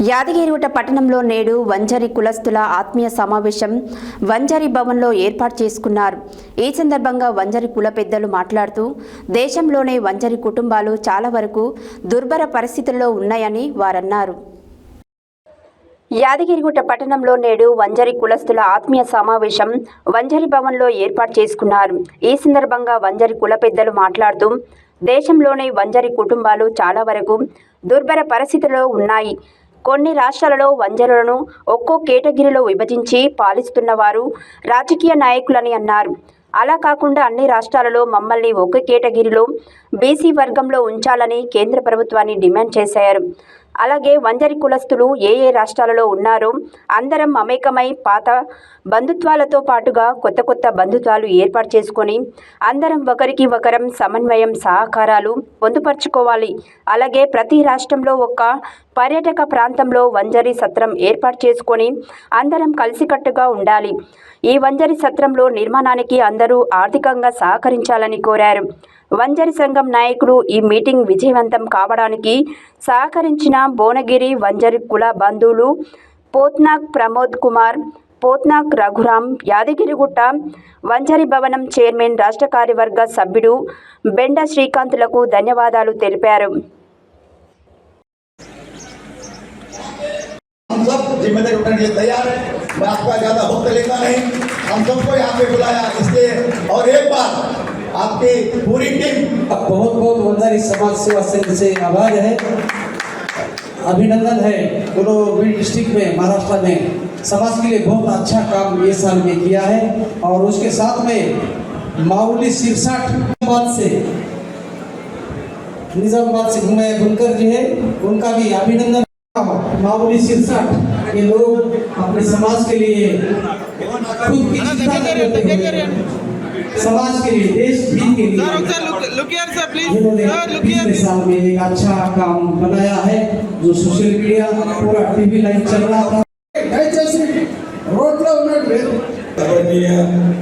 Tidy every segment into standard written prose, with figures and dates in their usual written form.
యాదగిరిగుట్ట పట్టణంలో నేడు వంజరి కులస్తుల ఆత్మీయ సమావేశం వంజరి భవన్లో ఏర్పాటు చేసుకున్నారు. ఈ సందర్భంగా వంజరి కుల పెద్దలు మాట్లాడుతూ దేశంలోనే వంజరి కుటుంబాలు చాలా వరకు దుర్భర పరిస్థితుల్లో ఉన్నాయని వారన్నారు. యాదగిరిగుట్ట పట్టణంలో నేడు వంజరి కులస్తుల ఆత్మీయ సమావేశం వంజరి భవన్లో ఏర్పాటు చేసుకున్నారు. ఈ సందర్భంగా వంజరి కుల పెద్దలు మాట్లాడుతూ దేశంలోనే వంజరి కుటుంబాలు చాలా వరకు దుర్భర పరిస్థితుల్లో ఉన్నాయి. కొన్ని రాష్ట్రాలలో వంజరులను ఒక్కో కేటగిరీలో విభజించి పాలిస్తున్నవారు రాజకీయ నాయకులని అన్నారు. అలా కాకుండా అన్ని రాష్ట్రాలలో మమ్మల్ని ఒక కేటగిరీలో బీసీ వర్గంలో ఉంచాలని కేంద్ర ప్రభుత్వాన్ని డిమాండ్ చేశారు. అలాగే వంజరి కులస్తులు ఏ రాష్ట్రాలలో ఉన్నారో అందరం మమేకమై పాత బంధుత్వాలతో పాటుగా కొత్త కొత్త బంధుత్వాలు ఏర్పాటు చేసుకొని అందరం ఒకరికి ఒకరం సమన్వయం సహకారాలు పొందుపరుచుకోవాలి. అలాగే ప్రతి రాష్ట్రంలో ఒక పర్యాటక ప్రాంతంలో వంజరి సత్రం ఏర్పాటు చేసుకొని అందరం కలిసికట్టుగా ఉండాలి. ఈ వంజరి సత్రంలో నిర్మాణానికి అందరూ ఆర్థికంగా సహకరించాలని కోరారు. వంజరి సంఘం నాయకులు ఈ మీటింగ్ విజయవంతం కావడానికి సహకరించిన భువనగిరి వంజరి కుల బంధువులు పోత్నాక్ ప్రమోద్ కుమార్, పోత్నాక్ రఘురాం, యాదగిరిగుట్ట వంజరి భవనం చైర్మన్ రాష్ట్ర కార్యవర్గ సభ్యుడు బెండ శ్రీకాంత్లకు ధన్యవాదాలు తెలిపారు. हम सब जिम्मेदारी उठाने के लिए तैयार हैं। मैं आपका ज़्यादा वक्त लेता नहीं, हम सबको यहाँ पे बुलाया इसलिए और एक बार आपकी पूरी टीम बहुत बहुत वंजारी समाज सेवा संघ से आभार है, अभिनंदन है। दोनों बीड डिस्ट्रिक्ट में महाराष्ट्र में समाज के लिए बहुत अच्छा काम ये साल में किया है। और उसके साथ में माउली सिरसाट निजामाबाद से घूमे बुनकर जी है, उनका भी अभिनंदन। माउली सिरसाट ये लोग अपने समाज के लिए खुद की चिंता करते हुए समाज के लिए देश हित के लिए पिछले साल में एक अच्छा काम बनाया है जो सोशल मीडिया पूरा टीवी लाइव चल रहा था।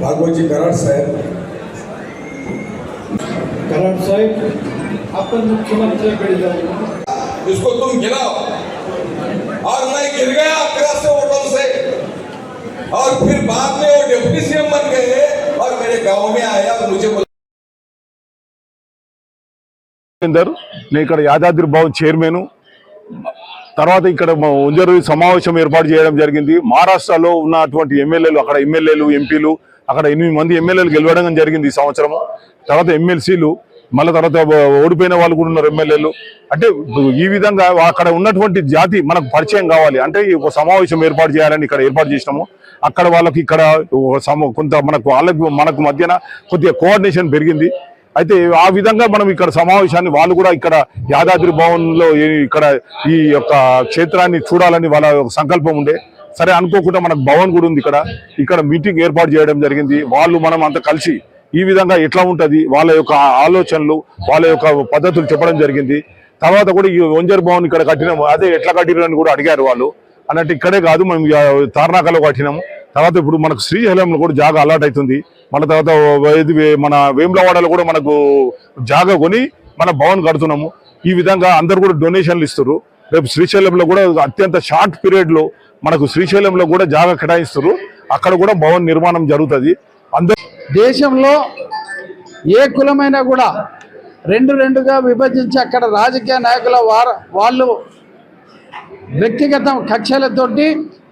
भागवत जी कराड साहेब आपण मुख्यमंत्र्यांकडे जाऊ, इसको तुम गिराओ और मैं गिर गया 83 वोटों से और फिर बाद में वो डिप्टी सीएम बन गए और मेरे गांव में आया और मुझे నేను ఇక్కడ యాదాద్రి భవన్ చైర్మన్ తర్వాత ఇక్కడ వంజరు సమావేశం ఏర్పాటు చేయడం జరిగింది. మహారాష్ట్రలో ఉన్నటువంటి ఎమ్మెల్యేలు, అక్కడ ఎమ్మెల్యేలు, ఎంపీలు, అక్కడ 8 మంది ఎమ్మెల్యేలు గెలవడం జరిగింది ఈ సంవత్సరం. తర్వాత ఎమ్మెల్సీలు, మళ్ళీ తర్వాత ఓడిపోయిన వాళ్ళు కూడా ఉన్నారు ఎమ్మెల్యేలు. అంటే ఈ విధంగా అక్కడ ఉన్నటువంటి జాతి మనకు పరిచయం కావాలి అంటే ఒక సమావేశం ఏర్పాటు చేయాలని ఇక్కడ ఏర్పాటు చేసినాము. అక్కడ వాళ్ళకి ఇక్కడ కొంత మనకు మధ్యన కొద్దిగా కోఆర్డినేషన్ పెరిగింది. అయితే ఆ విధంగా మనం ఇక్కడ సమావేశాన్ని వాళ్ళు కూడా ఇక్కడ యాదాద్రి భవన్లో ఇక్కడ ఈ యొక్క క్షేత్రాన్ని చూడాలని వాళ్ళ సంకల్పం ఉండే. సరే అనుకోకుండా మనకు భవన్ కూడా ఉంది ఇక్కడ మీటింగ్ ఏర్పాటు చేయడం జరిగింది. వాళ్ళు మనం అంతా కలిసి ఈ విధంగా ఎట్లా ఉంటుంది వాళ్ళ యొక్క ఆలోచనలు, వాళ్ళ యొక్క పద్ధతులు చెప్పడం జరిగింది. తర్వాత కూడా ఈ వంజర్ భవన్ ఇక్కడ కట్టినాము, అదే ఎట్లా కట్టిరని కూడా అడిగారు వాళ్ళు. అన్నట్టు ఇక్కడే కాదు, మనం తార్నాకలో కట్టినాము. తర్వాత ఇప్పుడు మనకు శ్రీశైలంలో కూడా జాగా అలాట్ అవుతుంది. మళ్ళీ తర్వాత మన వేములవాడలో కూడా మనకు జాగా కొని మన భవన్ కడుతున్నాము. ఈ విధంగా అందరు కూడా డొనేషన్లు ఇస్తారు. రేపు శ్రీశైలంలో కూడా అత్యంత షార్ట్ పీరియడ్లో మనకు శ్రీశైలంలో కూడా జాగా కేటాయిస్తారు. అక్కడ కూడా భవన్ నిర్మాణం జరుగుతుంది. దేశంలో ఏ కులమైనా కూడా రెండుగా విభజించి అక్కడ రాజకీయ నాయకుల వాళ్ళు వ్యక్తిగత కక్షలతోటి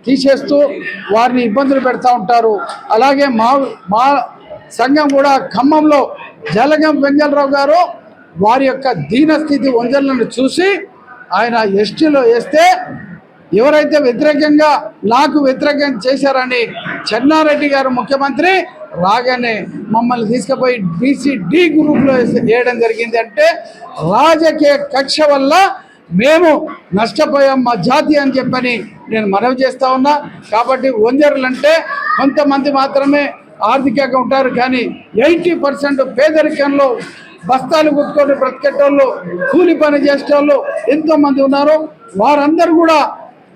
తీసేస్తూ వారిని ఇబ్బందులు పెడతా ఉంటారు. అలాగే మా సంఘం కూడా ఖమ్మంలో జలగం వెంగళరావు గారు వారి యొక్క దీనస్థితి వంజలను చూసి ఆయన ఎస్టీలో వేస్తే ఎవరైతే వ్యతిరేకంగా నాకు వ్యతిరేకంగా చేశారని చెన్నారెడ్డి గారు ముఖ్యమంత్రి రాగానే మమ్మల్ని తీసుకుపోయి BCD గ్రూప్లో వేయడం జరిగింది. అంటే రాజకీయ కక్ష వల్ల మేము నష్టపోయాం మా జాతి అని చెప్పని నేను మనవి చేస్తా ఉన్నా. కాబట్టి వంజరులు అంటే కొంతమంది మాత్రమే ఆర్థికంగా ఉంటారు, కానీ 80% పేదరికంలో బస్తాలు గుర్తుకొని బ్రతికేటోళ్ళు, కూలి పని చేసేటోళ్ళు ఎంతోమంది ఉన్నారు. వారందరూ కూడా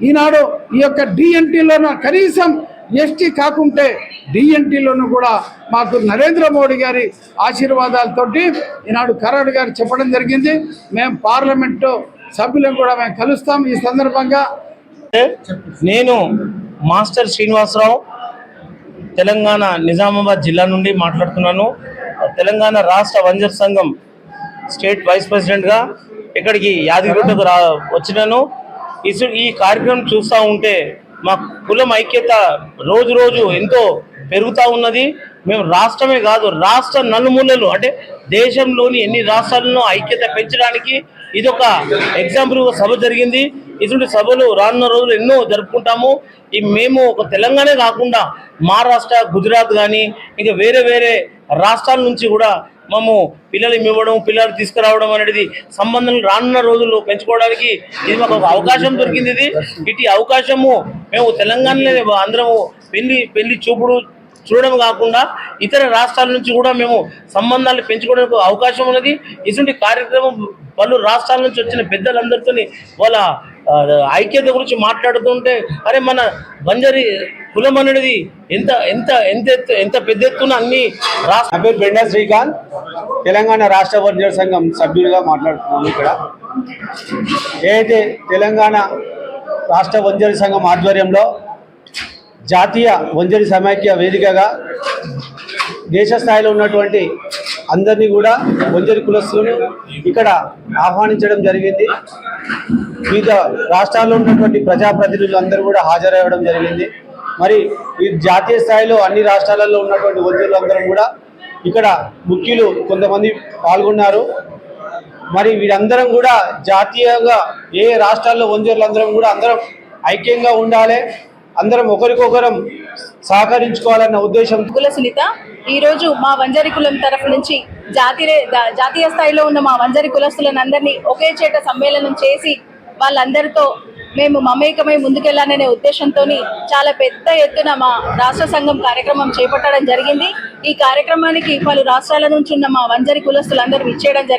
ఈనాడు ఈ యొక్క DNTలోన కనీసం ఎస్టీ కాకుంటే DNTలోనూ కూడా మాకు నరేంద్ర మోడీ గారి ఆశీర్వాదాలతోటి ఈనాడు కరాడు గారు చెప్పడం జరిగింది. మేము పార్లమెంటు సభ్యులను కూడా మేము కలుస్తాం. ఈ సందర్భంగా నేను మాస్టర్ శ్రీనివాసరావు తెలంగాణ నిజామాబాద్ జిల్లా నుండి మాట్లాడుతున్నాను. తెలంగాణ రాష్ట్ర వంజర్ సంఘం స్టేట్ వైస్ ప్రెసిడెంట్గా ఇక్కడికి యాదగిరిగుట్టకు వచ్చినాను. ఈ కార్యక్రమం చూస్తూ ఉంటే మా కులం ఐక్యత రోజు రోజు ఎంతో పెరుగుతూ ఉన్నది. మేము రాష్ట్రమే కాదు, రాష్ట్ర నలుమూలలు అంటే దేశంలోని ఎన్ని రాష్ట్రాలను ఐక్యత పెంచడానికి ఇదొక ఎగ్జాంపుల్ సభ జరిగింది. ఇటువంటి సభలు రానున్న రోజులు ఎన్నో జరుపుకుంటాము. మేము ఒక తెలంగాణ కాకుండా మహారాష్ట్ర, గుజరాత్ కానీ ఇంకా వేరే వేరే రాష్ట్రాల నుంచి కూడా మేము పిల్లలు ఇవ్వడం, పిల్లలు తీసుకురావడం అనేది సంబంధం రానున్న రోజుల్లో పెంచుకోవడానికి ఇది మాకు ఒక అవకాశం దొరికింది. ఇటు అవకాశము మేము తెలంగాణలో అందరము పెళ్లి చూడడం కాకుండా ఇతర రాష్ట్రాల నుంచి కూడా మేము సంబంధాలు పెంచుకోవడానికి అవకాశం ఉన్నది. ఇటువంటి కార్యక్రమం పలు రాష్ట్రాల నుంచి వచ్చిన పెద్దలందరితో వాళ్ళ ఐక్యత గురించి మాట్లాడుతుంటే అరే మన బంజారీ కులం అనేది ఎంత ఎంత ఎంత ఎంత పెద్ద ఎత్తున అన్ని రాష్ట్ర. నా పేరు బెండా శ్రీకాంత్, తెలంగాణ రాష్ట్ర వంజర్ సంఘం సభ్యుడిగా మాట్లాడుతున్నాను. ఇక్కడ ఏదైతే తెలంగాణ రాష్ట్ర వంజరి సంఘం ఆధ్వర్యంలో జాతీయ వంజరి సమైక్య వేదికగా దేశ స్థాయిలో ఉన్నటువంటి అందరినీ కూడా వంజరి కులస్తులను ఇక్కడ ఆహ్వానించడం జరిగింది. వివిధ రాష్ట్రాల్లో ఉన్నటువంటి ప్రజాప్రతినిధులు అందరూ కూడా హాజరవ్వడం జరిగింది. మరి ఈ జాతీయ స్థాయిలో అన్ని రాష్ట్రాలలో ఉన్నటువంటి వంజరులు అందరం కూడా ఇక్కడ ముఖ్యులు కొంతమంది పాల్గొన్నారు. మరి వీరందరం కూడా జాతీయంగా ఏ రాష్ట్రాల్లో వంజరులు అందరం కూడా అందరం ఐక్యంగా ఉండాలి, అందరం ఒకరికొకరం సహకరించుకోవాలన్న ఉద్దేశం. కుల సునీత ఈరోజు మా వంజరి కులం తరఫు నుంచి జాతీయ స్థాయిలో ఉన్న మా వంజరి కులస్తులను అందరినీ ఒకే చేట సమ్మేళనం చేసి వాళ్ళందరితో మేము మమేకమై ముందుకెళ్లాలనే ఉద్దేశంతో చాలా పెద్ద ఎత్తున మా రాష్ట్ర సంఘం కార్యక్రమం చేపట్టడం జరిగింది. ఈ కార్యక్రమానికి పలు రాష్ట్రాల నుంచి ఉన్న మా వంజరి కులస్తులందరూ ఇచ్చేయడం జరిగింది.